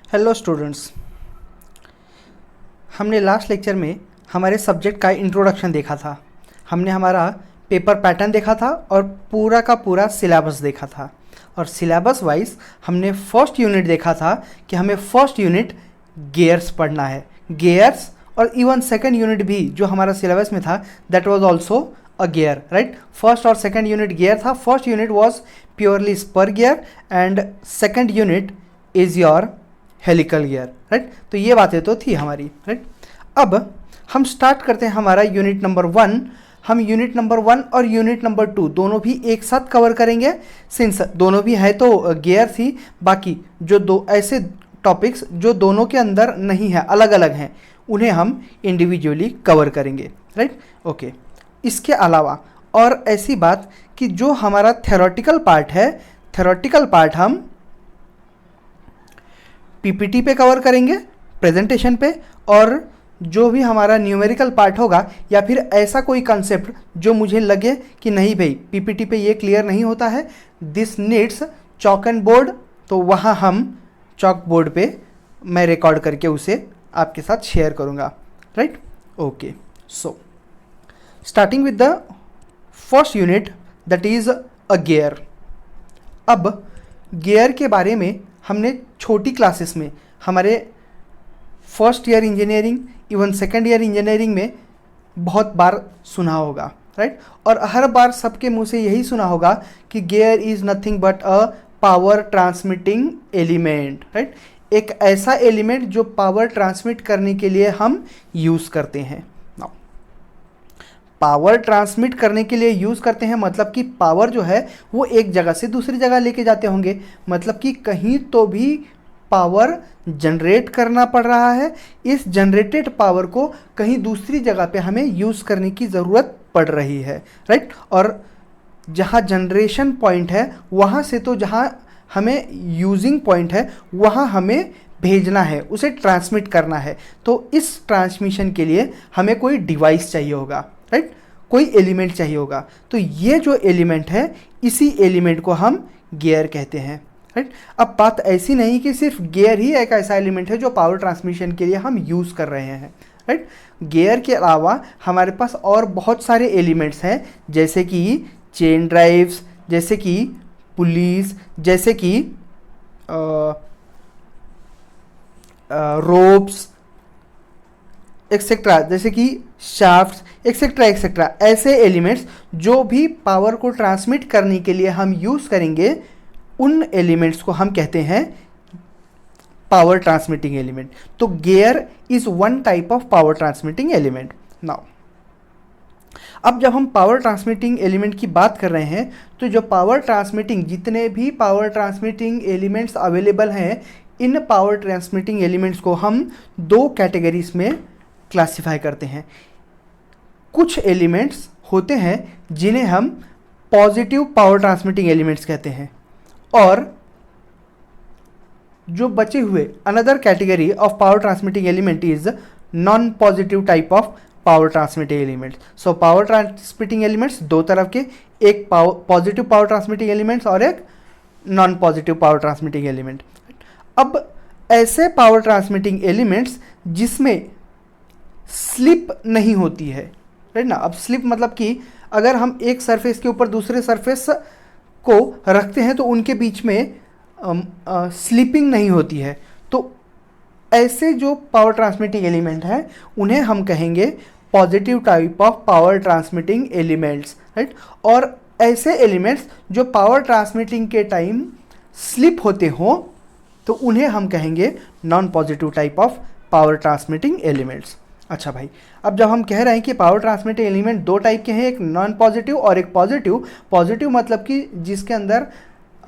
Hello students, हमने last lecture में हमारे सब्जेक्ट का इंट्रोडक्शन देखा था। हमने हमारा पेपर पैटर्न देखा था और पूरा का पूरा सिलेबस देखा था। और सिलेबस वाइज हमने फर्स्ट यूनिट देखा था कि हमें फर्स्ट यूनिट गियर्स पढ़ना है। गियर्स और इवन सेकंड यूनिट भी जो हमारा सिलेबस में था that was also a gear, right. First और सेकंड यूनिट गियर था। First unit was purely spur gear and second unit is your helical gear, right. तो ये बातें तो थी हमारी, राइट। अब हम स्टार्ट करते हैं हमारा यूनिट नंबर 1। हम यूनिट नंबर 1 और यूनिट नंबर 2 दोनों भी एक साथ कवर करेंगे, सिंस दोनों भी है तो गियर थी। बाकी जो दो ऐसे टॉपिक्स जो दोनों के अंदर नहीं है, अलग अलग हैं, उन्हें हम इंडिविजुअली कवर करेंगे, राइट। ओके, इसके अलावा और ऐसी बात कि जो हमारा थ्योरेटिकल पार्ट है, थ्योरेटिकल पार्ट हम पीपीटी पे कवर करेंगे, प्रेजेंटेशन पे। और जो भी हमारा न्यूमेरिकल पार्ट होगा या फिर ऐसा कोई कंसेप्ट जो मुझे लगे कि नहीं भाई पीपीटी पे ये क्लियर नहीं होता है, this needs chalk and board, तो वहाँ हम चॉक बोर्ड पे मैं रिकॉर्ड करके उसे आपके साथ शेयर करूँगा, right. Okay, so starting with the first unit that is a gear. अब गियर के बारे में हमने छोटी क्लासेस में हमारे first year engineering even second year engineering में बहुत बार सुना होगा, राइट। और हर बार सबके मुंह से यही सुना होगा कि gear is nothing but a power transmitting element, right. एक ऐसा एलिमेंट जो पावर ट्रांसमिट करने के लिए हम यूज़ करते हैं। पावर ट्रांसमिट करने के लिए यूज़ करते हैं मतलब कि पावर जो है वो एक जगह से दूसरी जगह लेके जाते होंगे, मतलब कि कहीं तो भी पावर जनरेट करना पड़ रहा है। इस जनरेटेड पावर को कहीं दूसरी जगह पे हमें यूज़ करने की ज़रूरत पड़ रही है, राइट। और जहाँ जनरेशन पॉइंट है वहाँ से तो जहाँ हमें यूजिंग पॉइंट है वहाँ हमें भेजना है, उसे ट्रांसमिट करना है। तो इस ट्रांसमिशन के लिए हमें कोई डिवाइस चाहिए होगा, राइट, कोई एलिमेंट चाहिए होगा। तो ये जो एलिमेंट है इसी एलिमेंट को हम गियर कहते हैं, राइट। अब बात ऐसी नहीं कि सिर्फ गियर ही एक ऐसा एलिमेंट है जो पावर ट्रांसमिशन के लिए हम यूज़ कर रहे हैं, राइट। गियर के अलावा हमारे पास और बहुत सारे एलिमेंट्स हैं, जैसे कि चेन ड्राइव्स, जैसे कि पुलीस, जैसे कि रोप्स एक्सेट्रा, जैसे कि शाफ्ट्स एक्सेट्रा एक्सेट्रा। ऐसे एलिमेंट्स जो भी पावर को ट्रांसमिट करने के लिए हम यूज़ करेंगे, उन एलिमेंट्स को हम कहते हैं पावर ट्रांसमिटिंग एलिमेंट। तो gear is one type of power transmitting element. Now अब जब हम पावर ट्रांसमिटिंग एलिमेंट की बात कर रहे हैं तो जो पावर ट्रांसमिटिंग जितने भी पावर ट्रांसमिटिंग एलिमेंट्स अवेलेबल हैं, इन पावर ट्रांसमिटिंग एलिमेंट्स को हम दो कैटेगरीज में क्लासिफाई करते हैं। कुछ एलिमेंट्स होते हैं जिन्हें हम पॉजिटिव पावर ट्रांसमिटिंग एलिमेंट्स कहते हैं, और जो बचे हुए another category of power transmitting element is non positive type of power transmitting elements. So power transmitting elements दो तरफ के, एक पॉजिटिव पावर ट्रांसमिटिंग एलिमेंट्स और एक non positive power transmitting element. अब ऐसे पावर ट्रांसमिटिंग एलिमेंट्स जिसमें स्लिप नहीं होती है, राइट ना। अब स्लिप मतलब कि अगर हम एक सरफेस के ऊपर दूसरे सरफेस को रखते हैं तो उनके बीच में स्लिपिंग नहीं होती है, तो ऐसे जो पावर ट्रांसमिटिंग एलिमेंट हैं उन्हें हम कहेंगे positive type of power transmitting elements, right. और ऐसे एलिमेंट्स जो पावर ट्रांसमिटिंग के टाइम स्लिप होते हों तो उन्हें हम कहेंगे non positive type of power transmitting elements. अच्छा भाई, अब जब हम कह रहे हैं कि पावर ट्रांसमिटिंग एलिमेंट दो टाइप के हैं, एक नॉन पॉजिटिव और एक पॉजिटिव। पॉजिटिव मतलब कि जिसके अंदर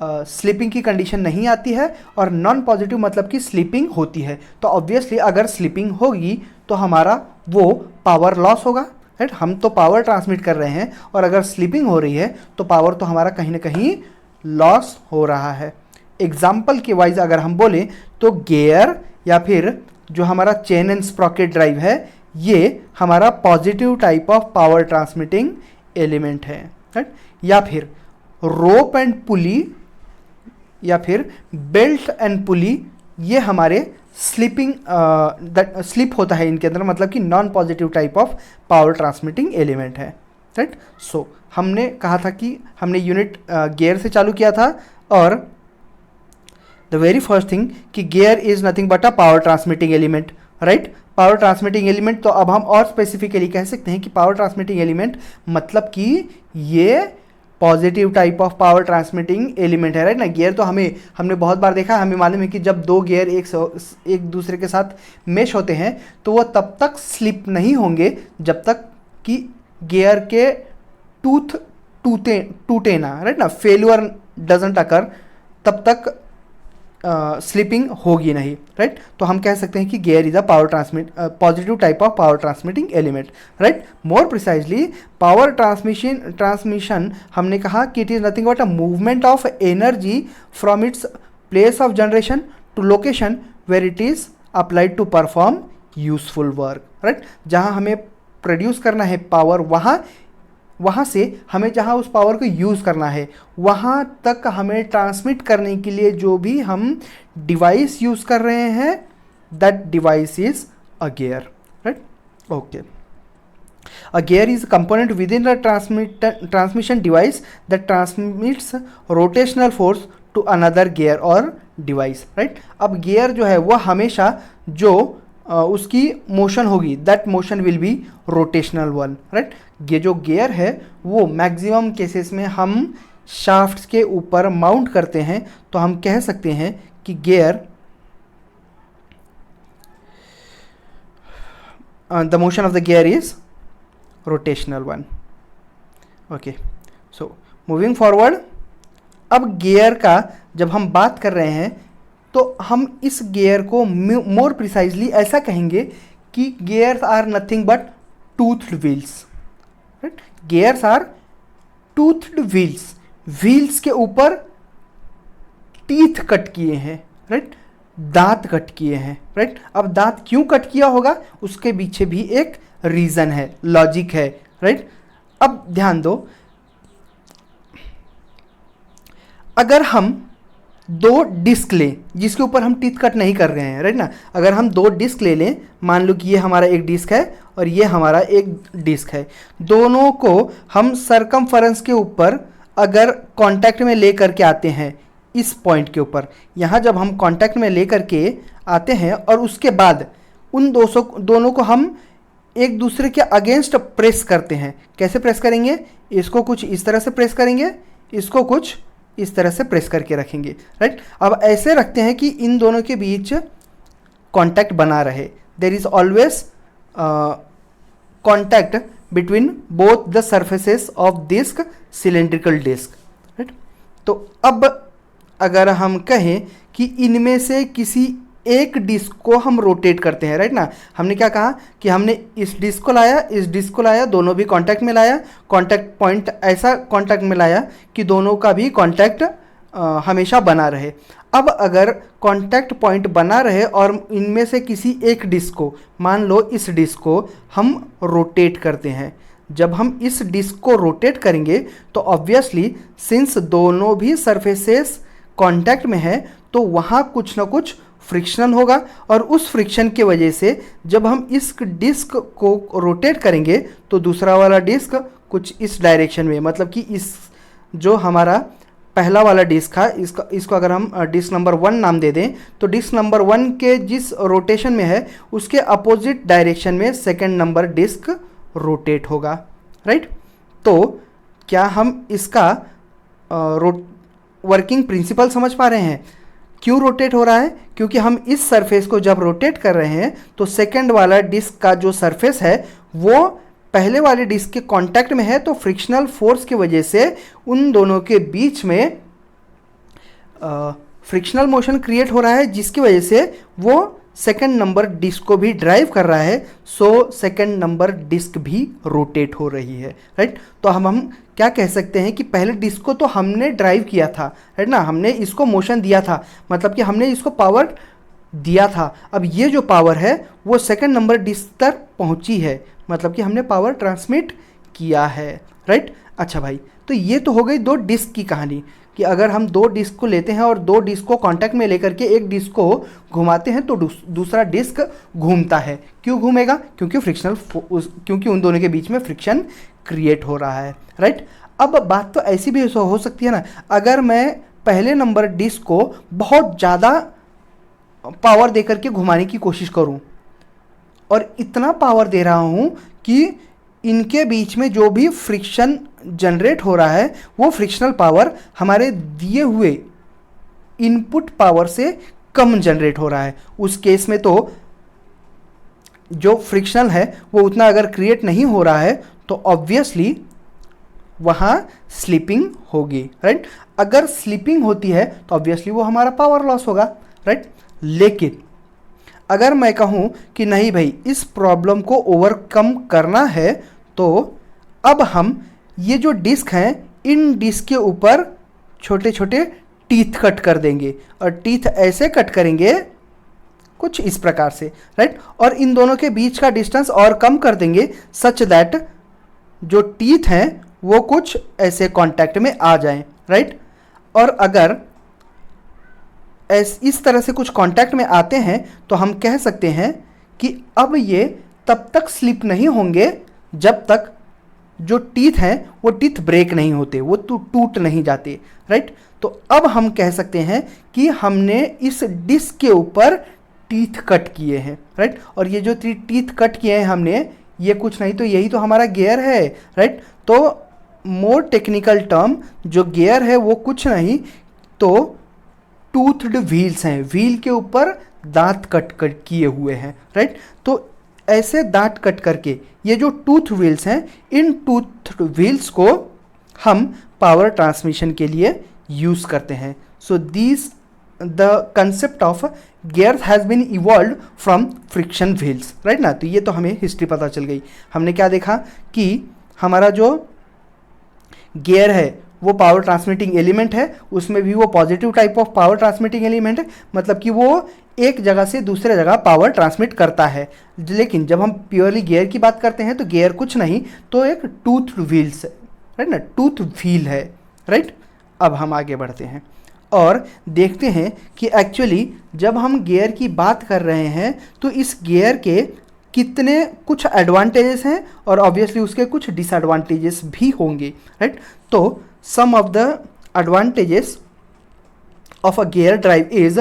स्लीपिंग की कंडीशन नहीं आती है, और नॉन पॉजिटिव मतलब कि स्लीपिंग होती है। तो ऑब्वियसली अगर स्लीपिंग होगी तो हमारा वो पावर लॉस होगा, राइट। हम तो पावर ट्रांसमिट कर रहे हैं और अगर स्लीपिंग हो रही है तो पावर तो हमारा कहीं ना कहीं लॉस हो रहा है। एग्जाम्पल के वाइज अगर हम बोलें तो गियर या फिर जो हमारा चेन एंड स्प्रॉकेट ड्राइव है, ये हमारा positive type of power transmitting element है, राइट। या फिर रोप एंड पुली या फिर बेल्ट एंड पुली ये हमारे स्लिपिंग स्लिप होता है इनके अंदर, मतलब कि non positive type of power transmitting element है, राइट। सो हमने कहा था कि हमने यूनिट गियर से चालू किया था, और द वेरी फर्स्ट थिंग कि gear is nothing but a power transmitting element, right. Power transmitting element, तो अब हम और स्पेसिफिकली कह सकते हैं कि पावर ट्रांसमिटिंग एलिमेंट मतलब कि ये positive type of power transmitting element है, राइट ना। गियर तो हमने बहुत बार देखा, हमें मालूम है कि जब दो गियर एक दूसरे के साथ मेश होते हैं तो वो तब तक स्लिप नहीं होंगे जब तक कि गियर के टूटे ना, राइट ना। फेल्यूर डजंट अकर, तब तक स्लिपिंग होगी नहीं, राइट। तो हम कह सकते हैं कि gear is a positive type of power transmitting element, right. More precisely power transmission हमने कहा कि it is nothing but a movement of energy from its place of generation to location where it is applied to perform useful work, right. जहां हमें produce करना है power, वहाँ से हमें जहाँ उस पावर को यूज़ करना है वहाँ तक हमें ट्रांसमिट करने के लिए जो भी हम डिवाइस यूज़ कर रहे हैं, that device is a gear, right. Okay, a gear is component within the transmission device that transmits rotational force to another gear और डिवाइस, राइट। अब गियर जो है वह हमेशा जो उसकी मोशन होगी, that motion will be rotational one, right. ये जो गियर है वो मैक्सिमम केसेस में हम शाफ्ट्स के ऊपर माउंट करते हैं, तो हम कह सकते हैं कि gear the motion of the gear is rotational one. Okay, so moving forward, अब गियर का जब हम बात कर रहे हैं तो हम इस गियर को मोर प्रिसाइजली ऐसा कहेंगे कि gears are nothing but toothed wheels, right. Gears are toothed wheels, wheels के ऊपर टीथ कट किए हैं, राइट, दांत कट किए हैं, राइट। अब दांत क्यों कट किया होगा उसके पीछे भी एक रीजन है, लॉजिक है, राइट। अब ध्यान दो, अगर हम दो डिस्क लें जिसके ऊपर हम टीथ कट नहीं कर रहे हैं, राइट ना। अगर हम दो डिस्क ले लें, मान लो कि ये हमारा एक डिस्क है और ये हमारा एक डिस्क है, दोनों को हम सरकमफरेंस के ऊपर अगर कांटेक्ट में ले करके आते हैं, इस पॉइंट के ऊपर, यहाँ जब हम कांटेक्ट में ले करके आते हैं और उसके बाद उन दोनों को हम एक दूसरे के अगेंस्ट प्रेस करते हैं। कैसे प्रेस करेंगे? इसको कुछ इस तरह से प्रेस करेंगे, इसको कुछ इस तरह से प्रेस करके रखेंगे, राइट। अब ऐसे रखते हैं कि इन दोनों के बीच कांटेक्ट बना रहे, there is always contact between both the surfaces of disc, cylindrical disc, right. तो अब अगर हम कहें कि इनमें से किसी एक डिस्क को हम रोटेट करते हैं, राइट ना। हमने क्या कहा कि हमने इस डिस्क को लाया, इस डिस्क को लाया, दोनों भी कांटेक्ट में लाया, कांटेक्ट पॉइंट ऐसा कांटेक्ट में लाया कि दोनों का भी कांटेक्ट हमेशा बना रहे। अब अगर कांटेक्ट पॉइंट बना रहे और इनमें से किसी एक डिस्क को, मान लो इस डिस्क को हम रोटेट करते हैं, जब हम इस डिस्क को रोटेट करेंगे तो ऑब्वियसली सिंस दोनों भी सरफेसेस कांटेक्ट में है तो वहाँ कुछ ना कुछ फ्रिक्शनल होगा, और उस फ्रिक्शन की वजह से जब हम इस डिस्क को रोटेट करेंगे तो दूसरा वाला डिस्क कुछ इस डायरेक्शन में, मतलब कि इस जो हमारा पहला वाला डिस्क था इसको अगर हम डिस्क नंबर 1 नाम दे दें तो डिस्क नंबर 1 के जिस रोटेशन में है उसके अपोजिट डायरेक्शन में सेकंड नंबर डिस्क रोटेट होगा, राइट। तो क्या हम इसका वर्किंग प्रिंसिपल समझ पा रहे हैं? क्यों रोटेट हो रहा है? क्योंकि हम इस सरफेस को जब रोटेट कर रहे हैं तो सेकंड वाला डिस्क का जो सरफेस है वो पहले वाले डिस्क के कांटेक्ट में है, तो फ्रिक्शनल फोर्स की वजह से उन दोनों के बीच में फ्रिक्शनल मोशन क्रिएट हो रहा है, जिसकी वजह से वो सेकंड नंबर डिस्क को भी ड्राइव कर रहा है, सो सेकंड नंबर डिस्क भी रोटेट हो रही है, राइट। तो हम क्या कह सकते हैं कि पहले डिस्क को तो हमने ड्राइव किया था, राइट ना, हमने इसको मोशन दिया था, मतलब कि हमने इसको पावर दिया था। अब ये जो पावर है वो सेकंड नंबर डिस्क तक पहुंची है, मतलब कि हमने पावर ट्रांसमिट किया है, राइट। अच्छा भाई, तो ये तो हो गई दो डिस्क की कहानी। कि अगर हम दो डिस्क को लेते हैं और दो डिस्क को कांटेक्ट में लेकर के एक डिस्क को घुमाते हैं तो दूसरा डिस्क घूमता है। क्यों घूमेगा? क्योंकि उन दोनों के बीच में फ्रिक्शन क्रिएट हो रहा है, राइट। अब बात तो ऐसी भी हो सकती है ना, अगर मैं पहले नंबर डिस्क को बहुत ज़्यादा पावर दे करके घुमाने की कोशिश करूं और इतना पावर दे रहा हूं कि इनके बीच में जो भी फ्रिक्शन जनरेट हो रहा है वो फ्रिक्शनल पावर हमारे दिए हुए इनपुट पावर से कम जनरेट हो रहा है, उस केस में तो जो फ्रिक्शनल है वो उतना अगर क्रिएट नहीं हो रहा है तो ऑब्वियसली वहाँ स्लिपिंग होगी, राइट। अगर स्लिपिंग होती है तो ऑब्वियसली वो हमारा पावर लॉस होगा, राइट। लेकिन अगर मैं कहूँ कि नहीं भाई इस प्रॉब्लम को ओवरकम करना है तो अब हम ये जो डिस्क हैं इन डिस्क के ऊपर छोटे छोटे टीथ कट कर देंगे और टीथ ऐसे कट करेंगे कुछ इस प्रकार से, राइट। और इन दोनों के बीच का डिस्टेंस और कम कर देंगे सच दैट जो टीथ हैं वो कुछ ऐसे कांटेक्ट में आ जाएं, राइट। और अगर इस तरह से कुछ कांटेक्ट में आते हैं तो हम कह सकते हैं कि अब ये तब तक स्लिप नहीं होंगे जब तक जो टीथ हैं वो टीथ ब्रेक नहीं होते, वो तो टूट नहीं जाते, राइट। तो अब हम कह सकते हैं कि हमने इस डिस्क के ऊपर टीथ कट किए हैं, राइट। और ये जो टीथ कट किए हैं हमने, ये कुछ नहीं तो यही तो हमारा गियर है, राइट। तो मोर टेक्निकल टर्म जो गियर है वो कुछ नहीं तो टूथड व्हील्स हैं, व्हील के ऊपर दांत कट किए हुए हैं, राइट। तो ऐसे दांत कट करके ये जो टूथ व्हील्स हैं इन टूथ व्हील्स को हम पावर ट्रांसमिशन के लिए यूज़ करते हैं। So this the concept of gears has been evolve from friction wheels, right ना। तो ये तो हमें हिस्ट्री पता चल गई। हमने क्या देखा कि हमारा जो गियर है वो पावर ट्रांसमिटिंग एलिमेंट है, उसमें भी वो positive type of power transmitting element है, मतलब कि वो एक जगह से दूसरे जगह पावर ट्रांसमिट करता है। लेकिन जब हम प्योरली गियर की बात करते हैं तो गियर कुछ नहीं तो एक टूथ व्हील्स है, राइट ना, टूथ व्हील है, राइट। अब हम आगे बढ़ते हैं और देखते हैं कि एक्चुअली जब हम गियर की बात कर रहे हैं तो इस गियर के कितने कुछ एडवांटेजेस हैं और ऑब्वियसली उसके कुछ डिसएडवांटेजेस भी होंगे, राइट। तो some of the advantages of a gear drive is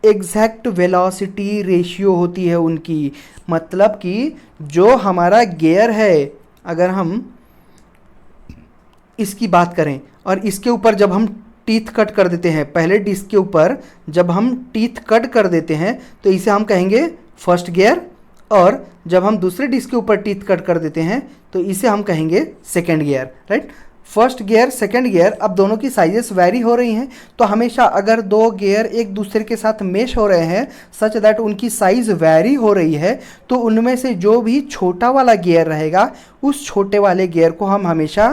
exact velocity ratio होती है उनकी, मतलब कि जो हमारा गियर है अगर हम इसकी बात करें और इसके ऊपर जब हम टीथ कट कर देते हैं, पहले डिस्क के ऊपर जब हम टीथ कट कर देते हैं तो इसे हम कहेंगे फर्स्ट गियर, और जब हम दूसरे डिस्क के ऊपर टीथ कट कर देते हैं तो इसे हम कहेंगे second gear, right. First gear second gear, अब दोनों की साइजेस वैरी हो रही हैं तो हमेशा अगर दो गियर एक दूसरे के साथ मेश हो रहे हैं सच दैट उनकी साइज वैरी हो रही है तो उनमें से जो भी छोटा वाला गियर रहेगा उस छोटे वाले गियर को हम हमेशा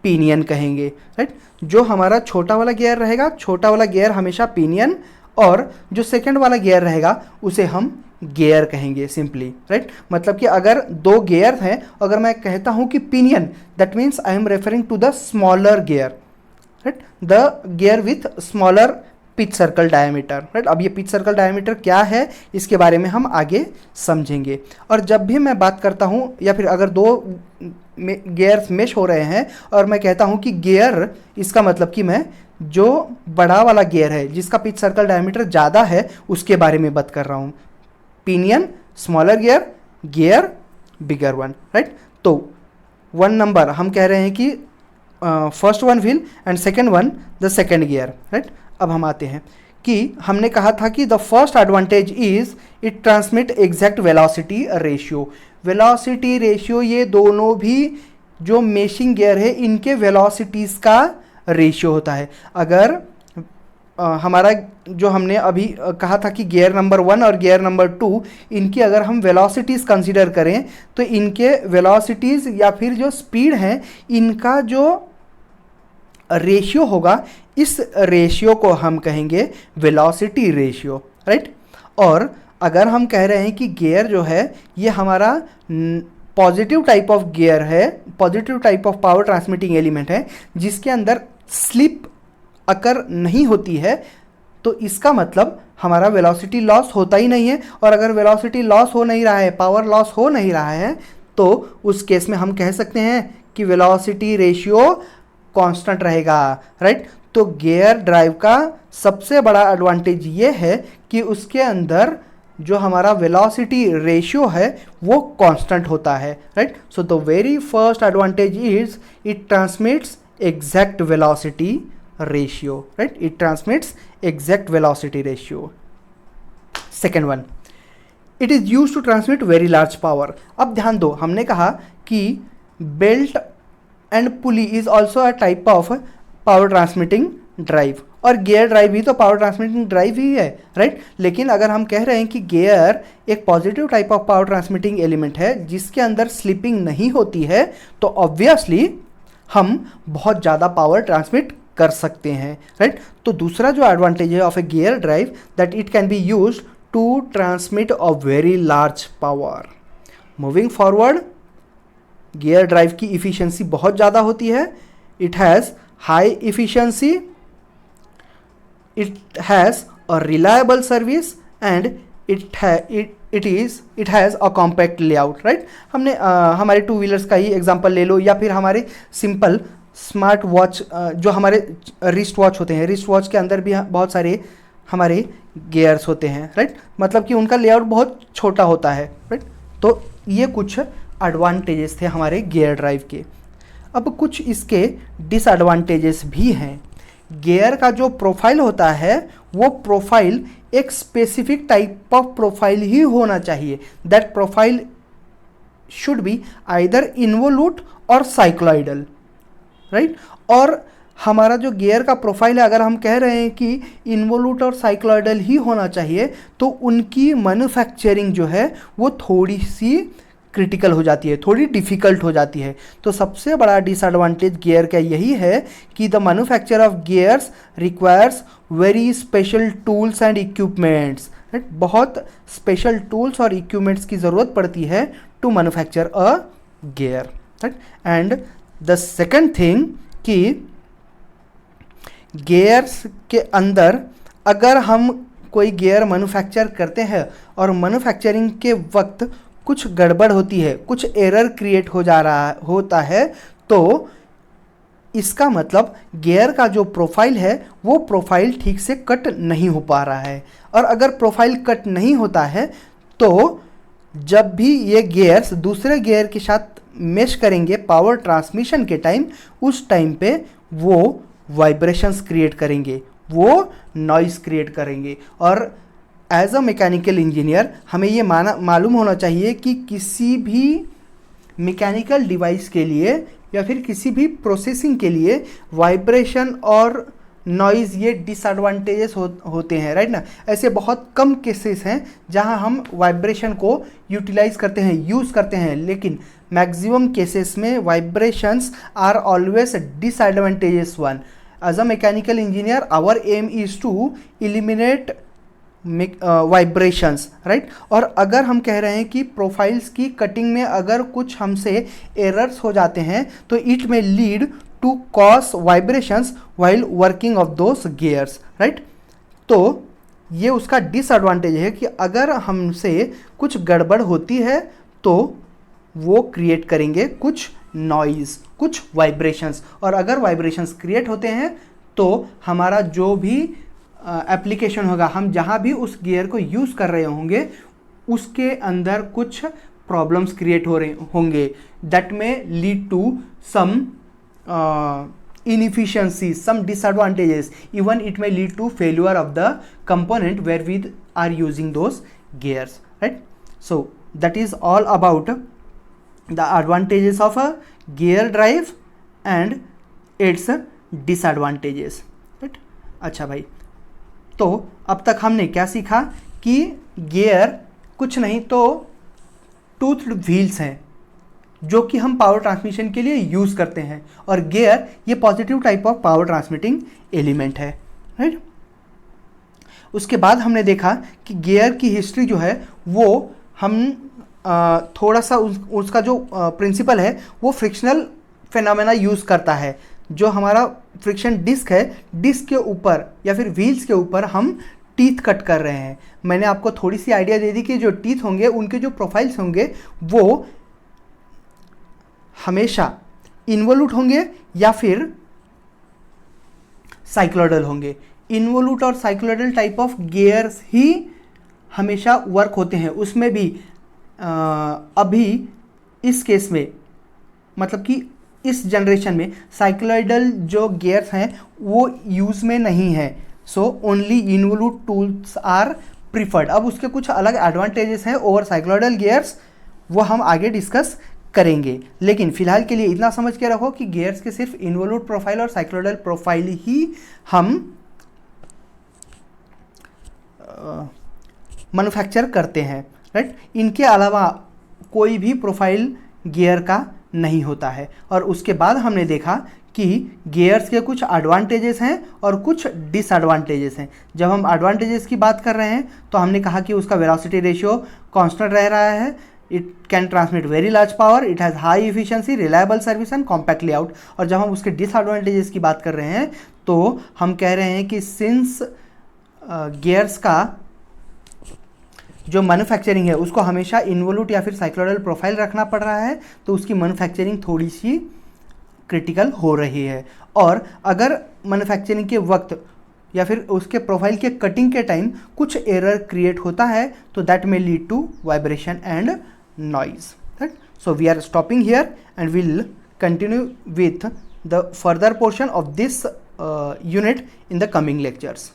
पिनियन कहेंगे, राइट। जो हमारा छोटा वाला गियर रहेगा, छोटा वाला गियर हमेशा पिनियन, और जो सेकंड वाला गियर रहेगा उसे हम गियर कहेंगे सिंपली, राइट। मतलब कि अगर दो गियर हैं, अगर मैं कहता हूं कि pinion, that means I am referring to the smaller gear, right, the gear with smaller pitch circle diameter, right. अब ये पिच सर्कल डायमीटर क्या है इसके बारे में हम आगे समझेंगे। और जब भी मैं बात करता हूँ या फिर अगर दो गियर्स मेश हो रहे हैं और मैं कहता हूँ कि गियर, इसका मतलब कि मैं जो बड़ा वाला गियर है जिसका पिच सर्कल डायमीटर ज़्यादा है उसके बारे में बात कर रहा हूँ। Pinion smaller gear, gear bigger one, right. तो वन नंबर हम कह रहे हैं कि first one wheel and second one the second gear, right. अब हम आते हैं कि हमने कहा था कि the first advantage is it transmit exact velocity ratio. Velocity ratio ये दोनों भी जो मेशिंग गियर है इनके वेलोसिटीज़ का रेशियो होता है। अगर हमारा जो हमने अभी कहा था कि गियर नंबर 1 और गियर नंबर 2 इनकी अगर हम वेलोसिटीज़ कंसीडर करें तो इनके वेलोसिटीज़ या फिर जो स्पीड है इनका जो रेशियो होगा इस रेशियो को हम कहेंगे वेलोसिटी रेशियो, राइट। और अगर हम कह रहे हैं कि गियर जो है ये हमारा पॉजिटिव टाइप ऑफ गियर है, positive type of power transmitting element है जिसके अंदर स्लिप अकर नहीं होती है तो इसका मतलब हमारा वेलोसिटी लॉस होता ही नहीं है। और अगर वेलोसिटी लॉस हो नहीं रहा है, पावर लॉस हो नहीं रहा है, तो उस केस में हम कह सकते हैं कि वेलोसिटी रेशियो कांस्टेंट रहेगा, राइट। तो गियर ड्राइव का सबसे बड़ा एडवांटेज ये है कि उसके अंदर जो हमारा वेलोसिटी रेशियो है वो कांस्टेंट होता है, right. So the very first advantage is it transmits exact velocity ratio, right. It transmits exact velocity ratio. Second one, it is use to transmit very large power. अब ध्यान दो, हमने कहा कि belt and pulley is also a type of power transmitting drive, और gear drive भी तो power transmitting drive ही है, राइट। लेकिन अगर हम कह रहे हैं कि गियर एक positive type of power transmitting element है जिसके अंदर स्लिपिंग नहीं होती है, तो ऑब्वियसली हम बहुत ज़्यादा पावर ट्रांसमिट कर सकते हैं, राइट। तो दूसरा जो एडवांटेज है of a gear drive, that it can be used to transmit a very large power. Moving forward, gear drive की इफिशियंसी बहुत ज़्यादा होती है। It has high efficiency, it has a reliable service and it has a compact layout, right। हमने हमारे two wheelers का ही example ले लो, या फिर हमारे सिंपल स्मार्ट वॉच जो हमारे रिस्ट वॉच होते हैं, रिस्ट वॉच के अंदर भी बहुत सारे हमारे गियर्स होते हैं, राइट। मतलब कि उनका लेआउट बहुत छोटा होता है, राइट। तो ये कुछ एडवांटेजेस थे हमारे गियर ड्राइव के। अब कुछ इसके डिसएडवांटेजेस भी हैं। गियर का जो प्रोफाइल होता है वो प्रोफाइल एक स्पेसिफिक टाइप ऑफ प्रोफाइल ही होना चाहिए। That profile should be either involute और साइक्लॉइडल, राइट। और हमारा जो गियर का प्रोफाइल है, अगर हम कह रहे हैं कि इन्वोलूट और साइक्लॉइडल ही होना चाहिए, तो उनकी मैन्युफैक्चरिंग जो है वो थोड़ी सी क्रिटिकल हो जाती है, थोड़ी डिफ़िकल्ट हो जाती है। तो सबसे बड़ा डिसएडवांटेज गियर का यही है कि the manufacture of gears requires very special tools and equipments, right. बहुत स्पेशल टूल्स और इक्विपमेंट्स की ज़रूरत पड़ती है to manufacture a gear, right. And the second thing कि गियर्स के अंदर अगर हम कोई गियर मैन्युफैक्चर करते हैं और मैन्युफैक्चरिंग के वक्त कुछ गड़बड़ होती है, कुछ एरर क्रिएट होता है, तो इसका मतलब गियर का जो प्रोफाइल है वो प्रोफाइल ठीक से कट नहीं हो पा रहा है। और अगर प्रोफाइल कट नहीं होता है तो जब भी ये गियर्स दूसरे गियर के साथ मैच करेंगे पावर ट्रांसमिशन के टाइम, उस टाइम पे वो वाइब्रेशंस क्रिएट करेंगे, वो नॉइज़ क्रिएट करेंगे। और एज अ मैकेनिकल इंजीनियर हमें ये मालूम होना चाहिए कि किसी भी मैकेनिकल डिवाइस के लिए या फिर किसी भी प्रोसेसिंग के लिए वाइब्रेशन और नॉइज़ ये डिसएडवांटेजेस होते हैं, राइट ना। ऐसे बहुत कम केसेस हैं जहां हम वाइब्रेशन को यूटिलाइज करते हैं, यूज़ करते हैं, लेकिन मैक्सिमम केसेस में vibrations are always disadvantages one. As a mechanical engineer our aim is to eliminate vibrations, right. और अगर हम कह रहे हैं कि प्रोफाइल्स की कटिंग में अगर कुछ हमसे एरर्स हो जाते हैं तो it may lead to cause vibrations while working of those gears, right. तो ये उसका डिसएडवांटेज है कि अगर हमसे कुछ गड़बड़ होती है तो वो क्रिएट करेंगे कुछ नॉइज़, कुछ वाइब्रेशंस, और अगर वाइब्रेशंस क्रिएट होते हैं तो हमारा जो भी एप्लीकेशन होगा, हम जहाँ भी उस गियर को यूज़ कर रहे होंगे उसके अंदर कुछ प्रॉब्लम्स क्रिएट हो रहे होंगे। That may lead to some inefficiencies, some disadvantages, even it may lead to failure of the component where we are using those gears, right? So that is all about the advantages of a gear drive and its disadvantages, right? अच्छा भाई, तो अब तक हमने क्या सीखा कि gear कुछ नहीं तो टूथ्ड व्हील्स हैं जो कि हम पावर ट्रांसमिशन के लिए यूज़ करते हैं, और गियर ये positive type of power transmitting element है, राइट। उसके बाद हमने देखा कि गियर की हिस्ट्री जो है वो हम थोड़ा सा उसका जो प्रिंसिपल है वो फ्रिक्शनल फिनोमेना यूज़ करता है। जो हमारा फ्रिक्शन डिस्क है, डिस्क के ऊपर या फिर व्हील्स के ऊपर हम टीथ कट कर रहे हैं। मैंने आपको थोड़ी सी आइडिया दे दी कि जो टीथ होंगे उनके जो प्रोफाइल्स होंगे वो हमेशा इन्वोल्यूट होंगे या फिर साइक्लोइडल होंगे। इन्वोल्यूट और साइक्लोइडल टाइप ऑफ गियर्स ही हमेशा वर्क होते हैं। उसमें भी अभी इस केस में मतलब कि इस जनरेशन में साइक्लोइडल जो गियर्स हैं वो यूज़ में नहीं है। So only involute tools are preferred. अब उसके कुछ अलग एडवांटेजेस हैं ओवर साइक्लोइडल गियर्स, वो हम आगे डिस्कस करेंगे। लेकिन फिलहाल के लिए इतना समझ के रखो कि गियर्स के सिर्फ इन्वोल्यूट प्रोफाइल और साइक्लोइडल प्रोफाइल ही हम मैन्युफैक्चर करते हैं, राइट। इनके अलावा कोई भी प्रोफाइल गियर का नहीं होता है। और उसके बाद हमने देखा कि गियर्स के कुछ एडवांटेजेस हैं और कुछ डिसएडवांटेजेस हैं। जब हम एडवांटेजेस की बात कर रहे हैं तो हमने कहा कि उसका वेलोसिटी रेशियो कांस्टेंट रह रहा है, it can transmit very large power, it has high efficiency, reliable service and compact layout. और जब हम उसके डिसएडवांटेजेस की बात कर रहे हैं तो हम कह रहे हैं कि सिंस गियर्स का जो मैन्युफैक्चरिंग है उसको हमेशा इन्वोल्यूट या फिर साइक्लोइडल प्रोफाइल रखना पड़ रहा है, तो उसकी मैन्युफैक्चरिंग थोड़ी सी क्रिटिकल हो रही है। और अगर मैन्युफैक्चरिंग के वक्त या फिर उसके प्रोफाइल के कटिंग के टाइम कुछ एरर क्रिएट होता है तो that may lead to vibration and noise, right. So we are stopping here and will continue with the further portion of this unit in the coming lectures.